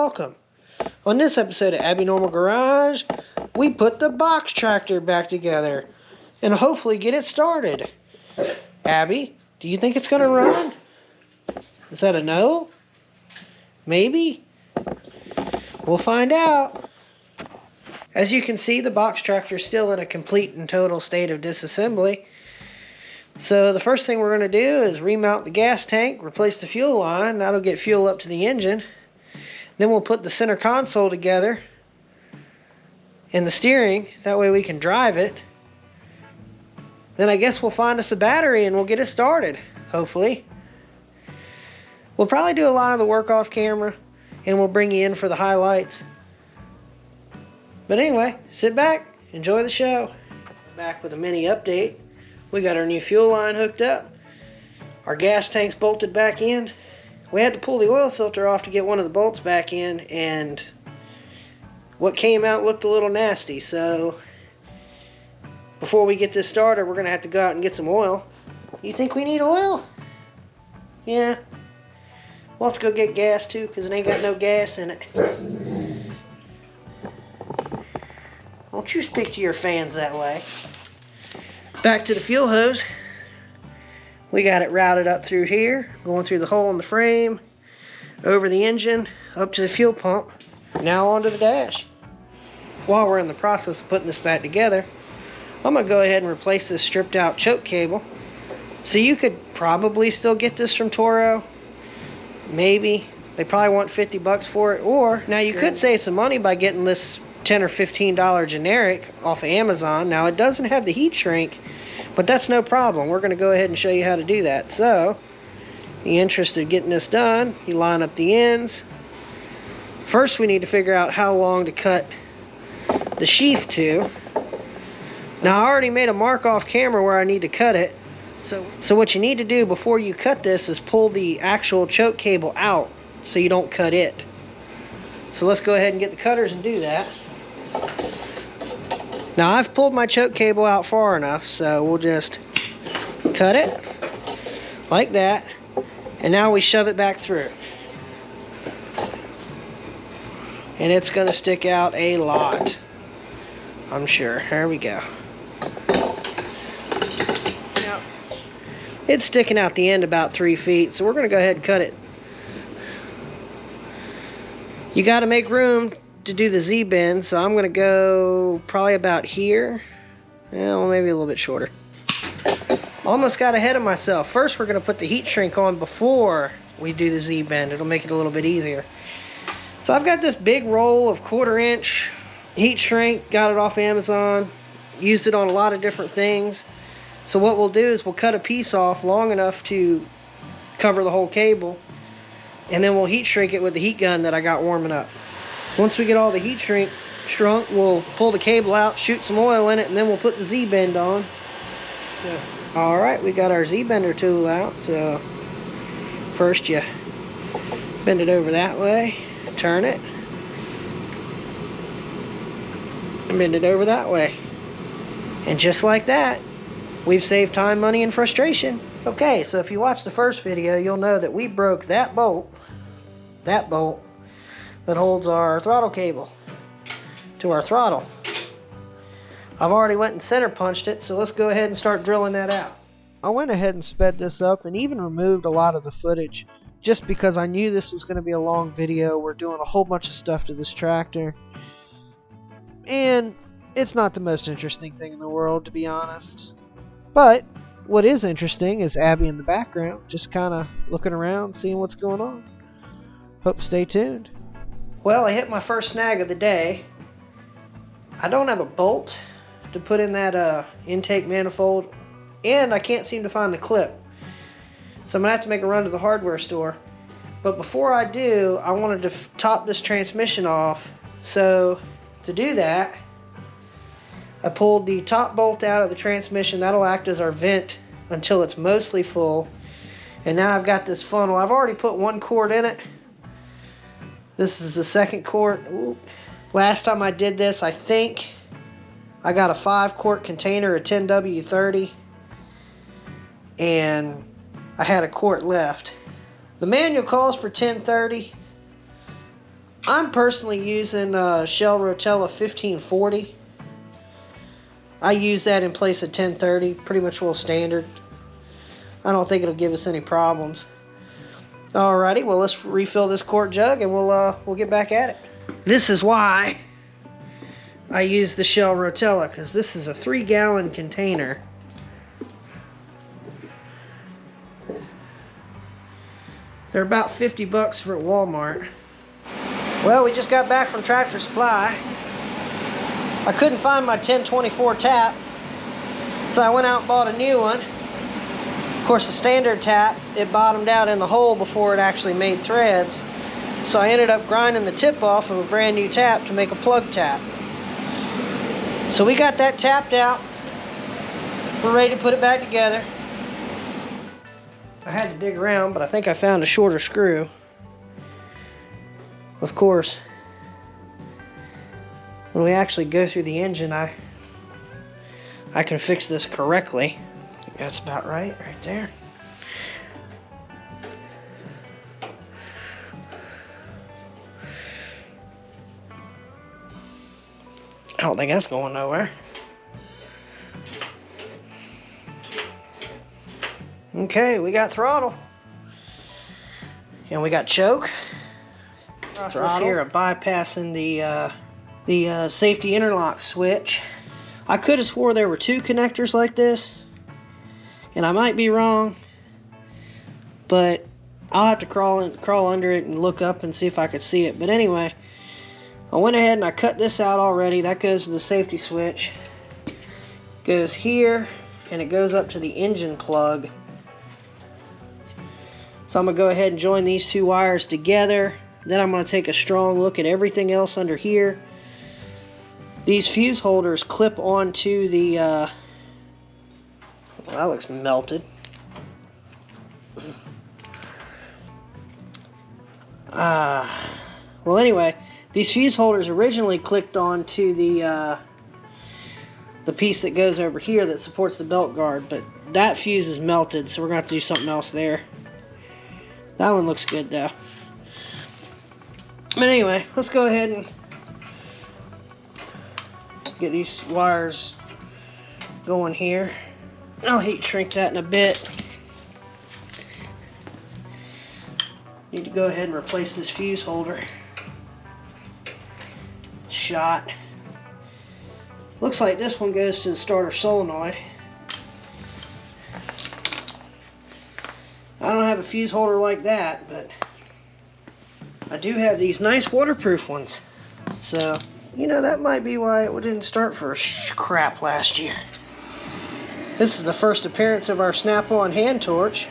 welcome. On this episode of Abby Normal Garage, we put the box tractor back together and hopefully get it started. Abby, do you think it's going to run? Is that a no? Maybe? We'll find out. As you can see, the box tractor is still in a complete and total state of disassembly. So the first thing we're going to do is remount the gas tank, replace the fuel line. That'll get fuel up to the engine. Then we'll put the center console together and the steering. That way we can drive it. Then I guess we'll find us a battery and we'll get it started, hopefully. We'll probably do a lot of the work off camera and we'll bring you in for the highlights. But anyway, sit back, enjoy the show. Back with a mini update. We got our new fuel line hooked up. Our gas tank's bolted back in. We had to pull the oil filter off to get one of the bolts back in, and what came out looked a little nasty. So before we get this started, we're going to have to go out and get some oil. You think we need oil? Yeah. We'll have to go get gas too, because it ain't got no gas in it. Don't you speak to your fans that way. Back to the fuel hose. We got it routed up through here, going through the hole in the frame, over the engine, up to the fuel pump, now onto the dash. While we're in the process of putting this back together, I'm going to go ahead and replace this stripped out choke cable. So you could probably still get this from Toro. Maybe. They probably want 50 bucks for it. Or, now you could save some money by getting this $10 or $15 generic off of Amazon. Now it doesn't have the heat shrink, but that's no problem. We're going to go ahead and show you how to do that. So, if you're interested in getting this done, you line up the ends. First we need to figure out how long to cut the sheath to. Now I already made a mark off camera where I need to cut it. So what you need to do before you cut this is pull the actual choke cable out so you don't cut it. So let's go ahead and get the cutters and do that. Now I've pulled my choke cable out far enough, so we'll just cut it like that, and now we shove it back through. And it's going to stick out a lot, I'm sure. There we go. Now, it's sticking out the end about 3 feet, so we're going to go ahead and cut it. You got to make room to do the Z-bend, so I'm going to go probably about here. Well, maybe a little bit shorter. Almost got ahead of myself. First, we're going to put the heat shrink on before we do the Z-bend. It'll make it a little bit easier. So I've got this big roll of 1/4 inch heat shrink. Got it off Amazon. Used it on a lot of different things. So what we'll do is we'll cut a piece off long enough to cover the whole cable. And then we'll heat shrink it with the heat gun that I got warming up. Once we get all the heat shrunk, we'll pull the cable out, shoot some oil in it, and then we'll put the Z-bend on. So, alright, we got our Z-bender tool out. So, first you bend it over that way, turn it, and bend it over that way. And just like that, we've saved time, money, and frustration. Okay, so if you watched the first video, you'll know that we broke that bolt that holds our throttle cable to our throttle. I've already went and center punched it, so let's go ahead and start drilling that out. I went ahead and sped this up and even removed a lot of the footage just because I knew this was going to be a long video. We're doing a whole bunch of stuff to this tractor, and it's not the most interesting thing in the world, to be honest. But what is interesting is Abby in the background, just kind of looking around, seeing what's going on. Hope stay tuned. Well, I hit my first snag of the day. I don't have a bolt to put in that intake manifold, and I can't seem to find the clip. So I'm going to have to make a run to the hardware store. But before I do, I wanted to top this transmission off. So to do that, I pulled the top bolt out of the transmission. That'll act as our vent until it's mostly full. And now I've got this funnel. I've already put 1 quart in it. This is the 2nd quart. Ooh. Last time I did this, I think I got a 5-quart container of 10W30. And I had a quart left. The manual calls for 1030. I'm personally using Shell Rotella 1540. I use that in place of 1030, pretty much real standard. I don't think it'll give us any problems. Alrighty, well let's refill this quart jug and we'll get back at it. This is why I use the Shell Rotella, because this is a 3-gallon container. They're about 50 bucks for at Walmart. Well, we just got back from Tractor Supply. I couldn't find my 1024 tap, so I went out and bought a new one. Of course, the standard tap, it bottomed out in the hole before it actually made threads. So I ended up grinding the tip off of a brand new tap to make a plug tap. So we got that tapped out. We're ready to put it back together. I had to dig around, but I think I found a shorter screw. Of course, when we actually go through the engine, I can fix this correctly. I think that's about right there. I don't think that's going nowhere. Okay, we got throttle. And we got choke. Process here of bypassing the safety interlock switch. I could have swore there were 2 connectors like this, and I might be wrong, but I'll have to crawl under it and look up and see if I could see it. But anyway, I went ahead and I cut this out already. That goes to the safety switch. Goes here, and it goes up to the engine plug. So I'm going to go ahead and join these 2 wires together. Then I'm going to take a strong look at everything else under here. These fuse holders clip onto the... well, that looks melted. Well, anyway, these fuse holders originally clicked onto the piece that goes over here that supports the belt guard, but that fuse is melted, so we're going to have to do something else there. That one looks good, though. But anyway, let's go ahead and get these wires going here. I'll heat shrink that in a bit. Need to go ahead and replace this fuse holder. Shot. Looks like this one goes to the starter solenoid. I don't have a fuse holder like that, but I do have these nice waterproof ones. So, you know, that might be why it didn't start for crap last year. This is the first appearance of our snap-on hand torch.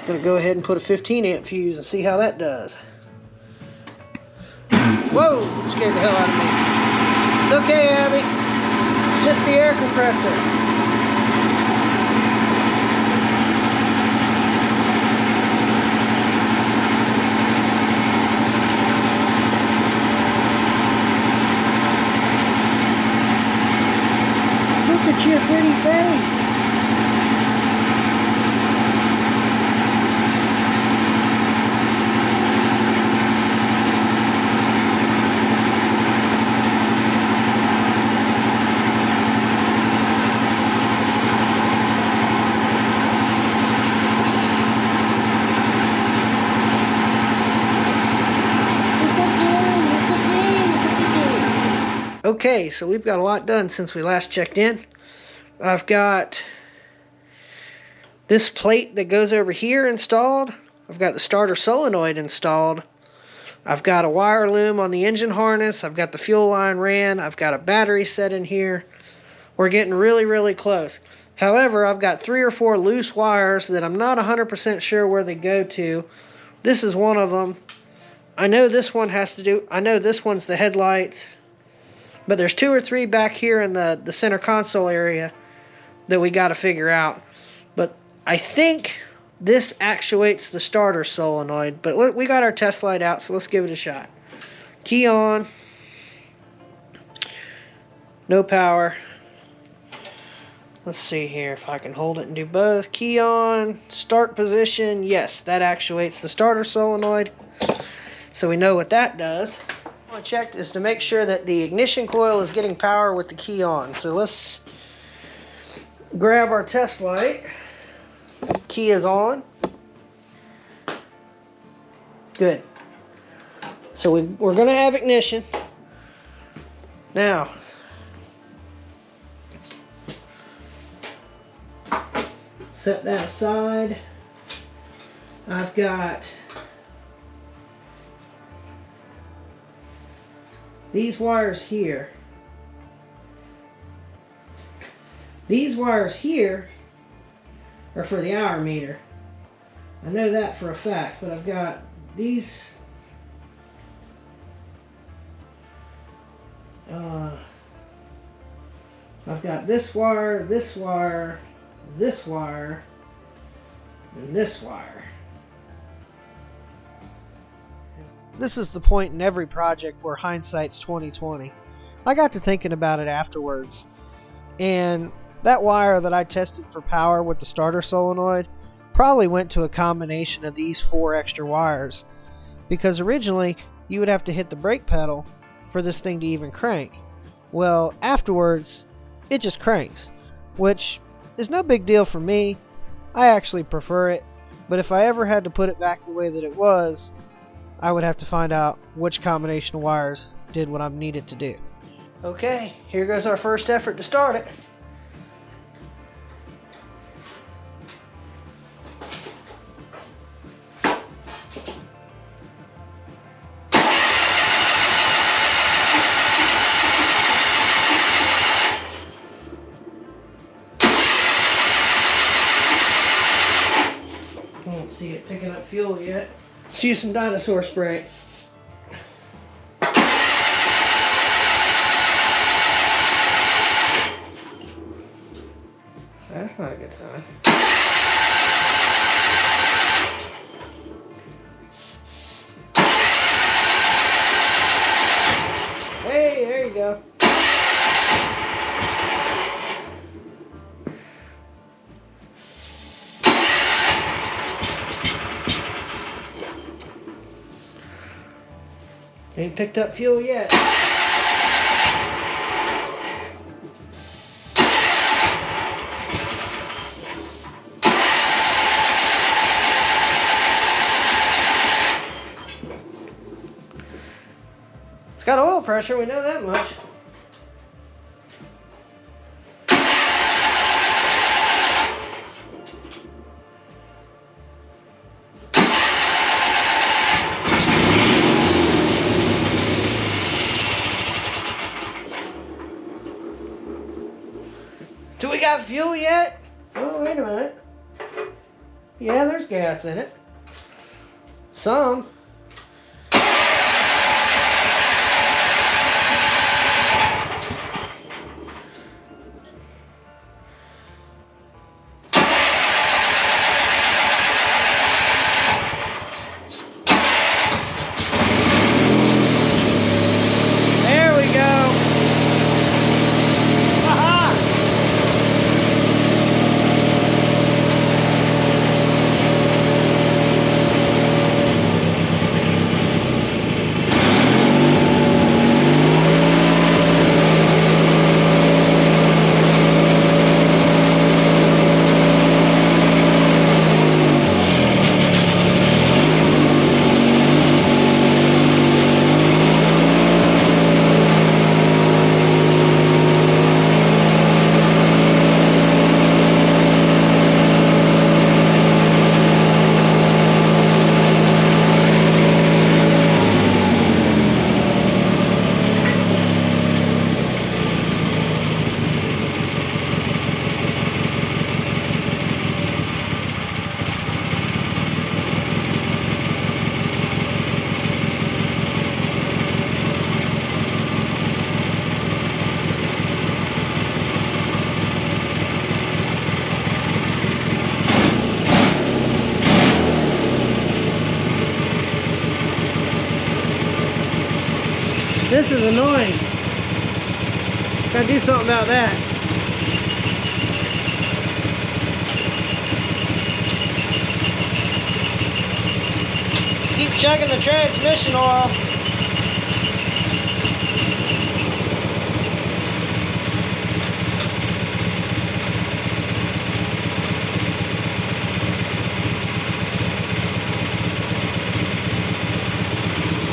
Gonna go ahead and put a 15 amp fuse and see how that does. Whoa! Scared the hell out of me. It's okay, Abby. It's just the air compressor. Look at your pretty face. Okay, so we've got a lot done since we last checked in. I've got this plate that goes over here installed. I've got the starter solenoid installed. I've got a wire loom on the engine harness. I've got the fuel line ran. I've got a battery set in here. We're getting really, really close. However, I've got 3 or 4 loose wires that I'm not 100% sure where they go to. This is one of them. I know this one has to do... I know this one's the headlights. But there's 2 or 3 back here in the center console area that we got to figure out. But I think this actuates the starter solenoid. But we got our test light out, so let's give it a shot. Key on. No power. Let's see here if I can hold it and do both. Key on, start position. Yes, that actuates the starter solenoid. So we know what that does. What I want to check is to make sure that the ignition coil is getting power with the key on. So let's grab our test light. Key is on. Good. So we're going to have ignition. Now, set that aside. I've got these wires here. These wires here are for the hour meter. I know that for a fact, but I've got these I've got this wire, this wire, this wire, and this wire. This is the point in every project where hindsight's 20/20. I got to thinking about it afterwards, and that wire that I tested for power with the starter solenoid probably went to a combination of these 4 extra wires, because originally you would have to hit the brake pedal for this thing to even crank. Well, afterwards it just cranks, which is no big deal for me. I actually prefer it, but if I ever had to put it back the way that it was, I would have to find out which combination of wires did what I needed to do. Okay, here goes our first effort to start it. I don't see it picking up fuel yet. Let's use some dinosaur spray. That's not a good sign. Hey, there you go. Ain't picked up fuel yet. It's got oil pressure, we know that much. Do we got fuel yet? Oh, wait a minute. Yeah, there's gas in it. Some. This is annoying. Gotta do something about that. keep checking the transmission oil.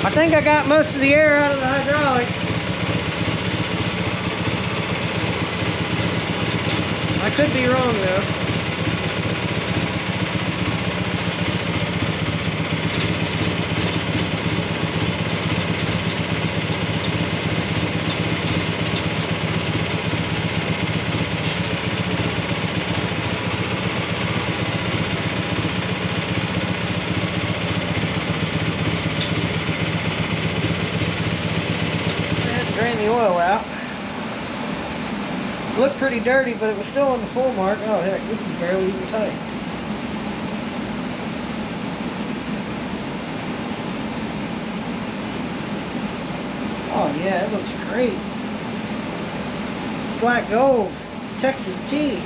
I think I got most of the air out of the hydraulics. I could be wrong though. Drain the oil out. Looked pretty dirty, but it was still on the full mark. Oh heck, this is barely even tight. Oh yeah, it looks great. It's black gold, Texas tea.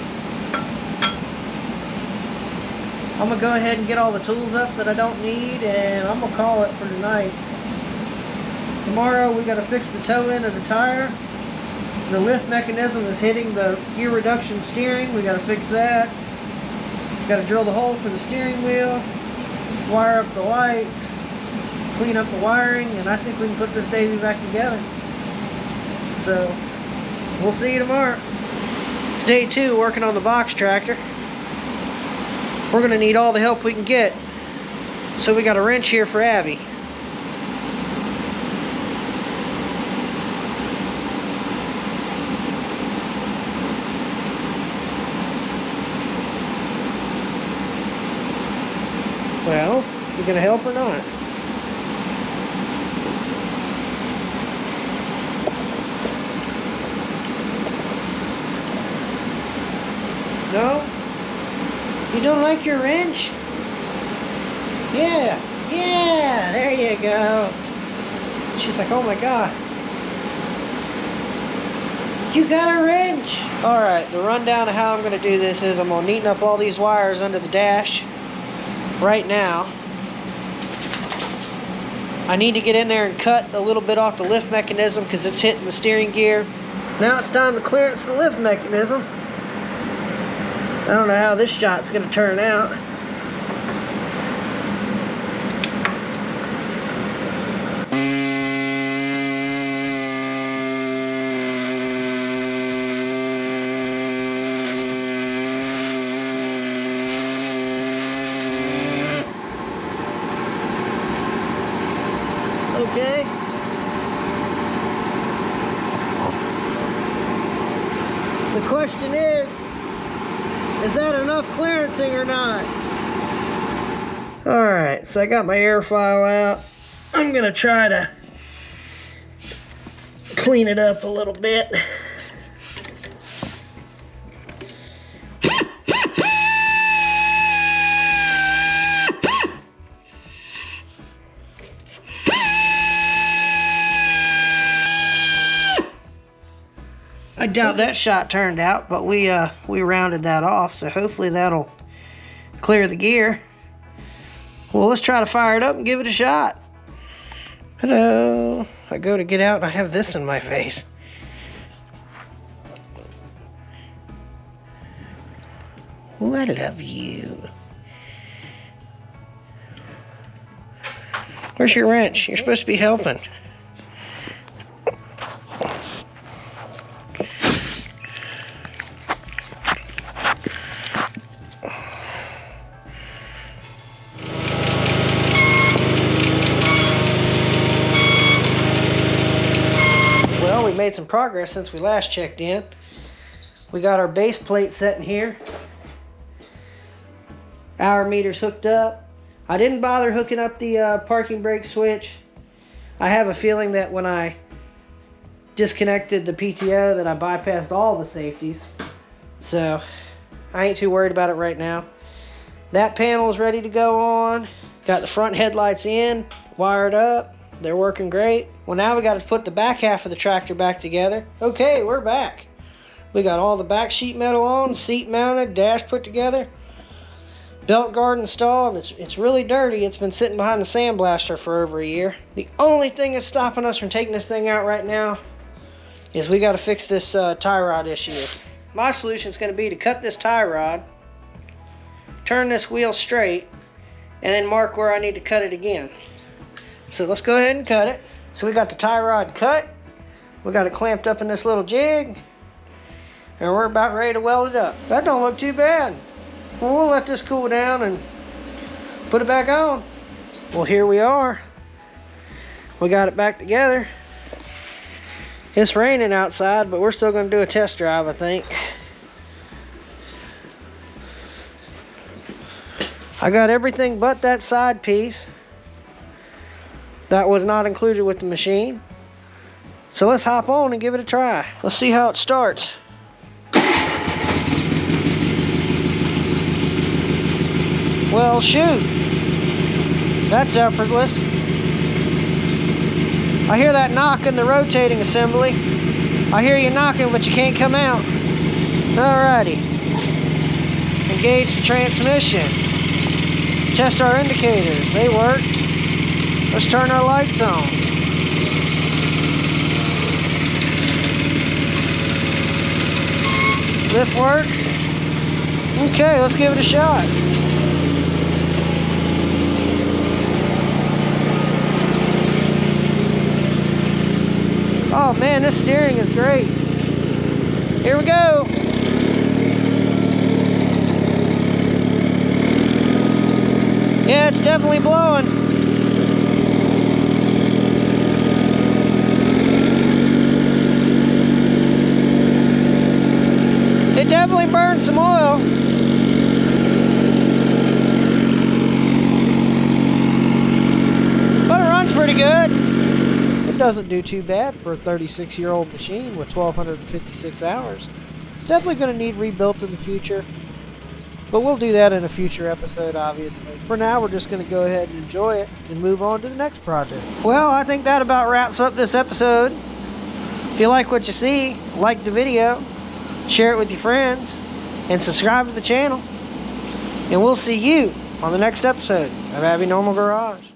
I'm gonna go ahead and get all the tools up that I don't need, and I'm gonna call it for tonight. Tomorrow we got to fix the toe end of the tire. The lift mechanism is hitting the gear reduction steering. We got to fix that. Got to drill the hole for the steering wheel, wire up the lights, clean up the wiring, and I think we can put this baby back together. So we'll see you tomorrow. It's day 2 working on the box tractor. We're going to need all the help we can get. So we got a wrench here for Abby. Well, you gonna help or not? No? You don't like your wrench? Yeah, there you go. She's like, oh my God. You got a wrench. All right, the rundown of how I'm gonna do this is I'm gonna neaten up all these wires under the dash. Right now, I need to get in there and cut a little bit off the lift mechanism because it's hitting the steering gear. Now it's time to clearance the lift mechanism. I don't know how this shot's going to turn out. Okay. The question is that enough clearancing or not? Alright, so I got my air file out. I'm going to try to clean it up a little bit. I doubt that shot turned out, but we rounded that off, so hopefully that'll clear the gear. Well, let's try to fire it up and give it a shot. Hello. I go to get out and I have this in my face. Oh, I love you. Where's your wrench? You're supposed to be helping. Well, we made some progress since we last checked in. We got our base plate set in here. Hour meters hooked up. I didn't bother hooking up the parking brake switch. I have a feeling that when I disconnected the PTO that I bypassed all the safeties. So I ain't too worried about it right now. That panel is ready to go on. Got the front headlights in, wired up. They're working great. Well, now we got to put the back half of the tractor back together. Okay, we're back. We got all the back sheet metal on, seat mounted, dash put together. Belt guard installed. It's really dirty. It's been sitting behind the sandblaster for over a year. The only thing that's stopping us from taking this thing out right now is we got to fix this tie rod issue. My solution is going to be to cut this tie rod, turn this wheel straight, and then mark where I need to cut it again. So let's go ahead and cut it. So we got the tie rod cut. We got it clamped up in this little jig, and we're about ready to weld it up. That don't look too bad. Well, we'll let this cool down and put it back on. Well, here we are. We got it back together. It's raining outside, but we're still going to do a test drive, I think. I got everything but that side piece. That was not included with the machine. So let's hop on and give it a try. Let's see how it starts. Well, shoot. That's effortless. I hear that knock in the rotating assembly. I hear you knocking, but you can't come out. Alrighty. Engage the transmission. Test our indicators. They work. Let's turn our lights on. Lift works. Okay, let's give it a shot. Oh man, this steering is great. Here we go. Yeah, it's definitely blowing. It definitely burns some oil. But it runs pretty good. It doesn't do too bad for a 36-year-old machine with 1,256 hours. It's definitely going to need rebuilt in the future, but we'll do that in a future episode, obviously. For now, we're just going to go ahead and enjoy it and move on to the next project. Well, I think that about wraps up this episode. If you like what you see, like the video, share it with your friends, and subscribe to the channel. And we'll see you on the next episode of Abby Normal Garage.